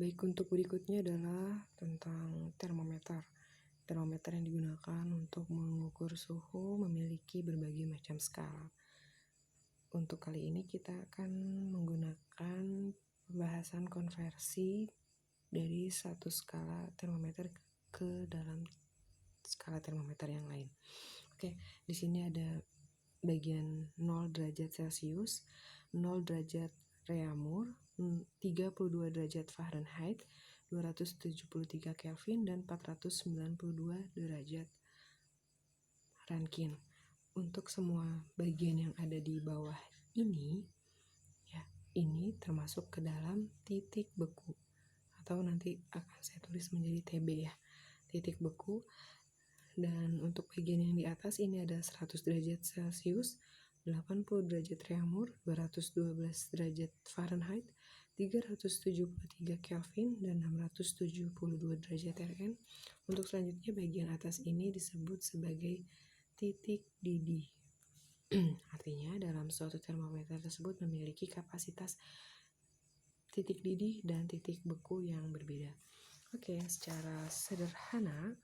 Baik, untuk berikutnya adalah tentang termometer. Termometer yang digunakan untuk mengukur suhu memiliki berbagai macam skala. Untuk kali ini kita akan menggunakan pembahasan konversi dari satu skala termometer ke dalam skala termometer yang lain. Oke, di sini ada bagian 0 derajat Celcius, 0 derajat Reaumur, 32 derajat Fahrenheit, 273 Kelvin, dan 492 derajat Rankine. Untuk semua bagian yang ada di bawah ini, ya, ini termasuk ke dalam titik beku, atau nanti akan saya tulis menjadi TB ya, titik beku. Dan untuk bagian yang di atas ini ada 100 derajat Celcius, 80 derajat Reaumur, 212 derajat Fahrenheit, 373 Kelvin, dan 672 derajat Rn. Untuk selanjutnya bagian atas ini disebut sebagai titik didih. Artinya dalam suatu termometer tersebut memiliki kapasitas titik didih dan titik beku yang berbeda. Oke, secara sederhana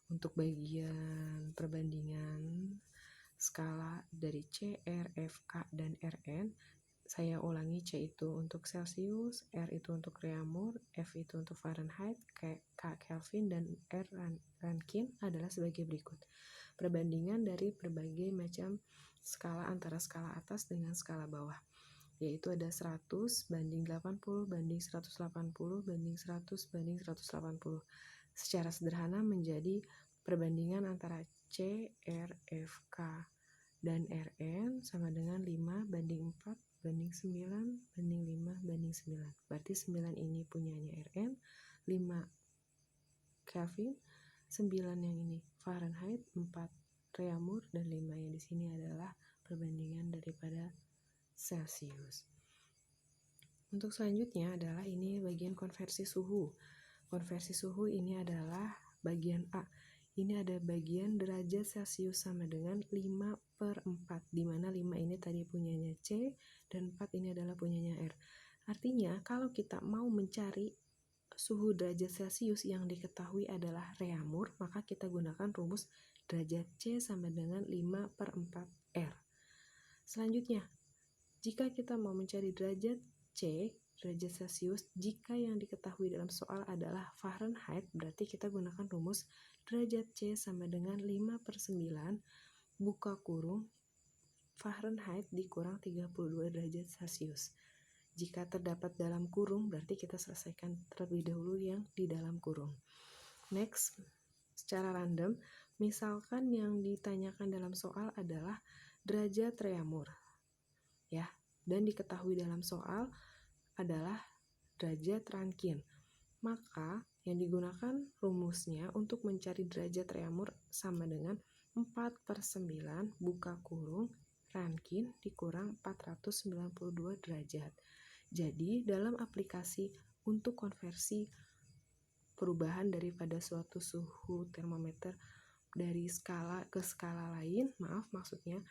untuk bagian perbandingan skala dari C, R, F, K, dan Rn, saya ulangi, C itu untuk Celsius, R itu untuk Reaumur, F itu untuk Fahrenheit, K Kelvin, dan R Rankine adalah sebagai berikut. Perbandingan dari berbagai macam skala antara skala atas dengan skala bawah, yaitu ada 100 banding 80 banding 180 banding 100 banding 180. Secara sederhana menjadi perbandingan antara C, R, F, K, dan Rn sama dengan 5 banding 4 banding 9 banding 5 banding 9. Berarti 9 ini punyanya Rn, 5 Kelvin, 9 yang ini Fahrenheit, 4 Reaumur, dan 5 yang di sini adalah perbandingan daripada Celsius. Untuk selanjutnya adalah ini bagian konversi suhu. Konversi suhu ini adalah bagian A. Ini ada bagian derajat Celcius sama dengan 5/4, di mana 5 ini tadi punyanya C dan 4 ini adalah punyanya R. Artinya kalau kita mau mencari suhu derajat Celcius yang diketahui adalah Reaumur, maka kita gunakan rumus derajat C sama dengan 5/4 R. Selanjutnya, jika kita mau mencari derajat C, derajat Celcius, jika yang diketahui dalam soal adalah Fahrenheit, berarti kita gunakan rumus derajat C sama dengan 5/9 buka kurung Fahrenheit dikurang 32 derajat Celcius. Jika terdapat dalam kurung, berarti kita selesaikan terlebih dahulu yang di dalam kurung. Next, secara random, misalkan yang ditanyakan dalam soal adalah derajat Reaumur, ya, dan diketahui dalam soal adalah derajat Rankine. Maka yang digunakan rumusnya untuk mencari derajat Reaumur sama dengan 4/9 buka kurung Rankine dikurang 492 derajat. Jadi dalam aplikasi untuk konversi perubahan daripada suatu suhu termometer dari skala ke skala lain, maksudnya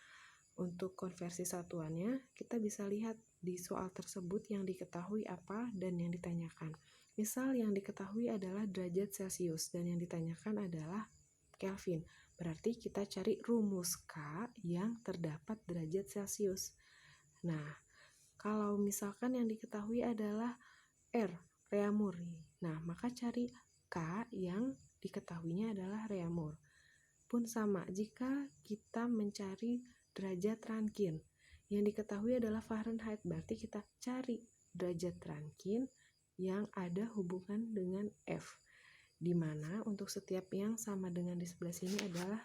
untuk konversi satuannya, kita bisa lihat di soal tersebut yang diketahui apa dan yang ditanyakan. Misal yang diketahui adalah derajat Celcius dan yang ditanyakan adalah Kelvin. Berarti kita cari rumus K yang terdapat derajat Celcius. Nah, kalau misalkan yang diketahui adalah R, Reaumur. Nah, maka cari K yang diketahuinya adalah Reaumur. Pun sama, jika kita mencari derajat Rankine, yang diketahui adalah Fahrenheit, berarti kita cari derajat Rankine yang ada hubungan dengan F, di mana untuk setiap yang sama dengan di sebelah sini adalah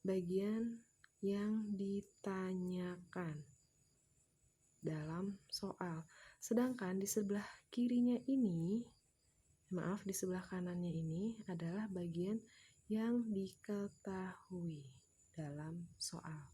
bagian yang ditanyakan dalam soal. Sedangkan di sebelah kirinya ini, di sebelah kanannya ini adalah bagian yang diketahui dalam soal.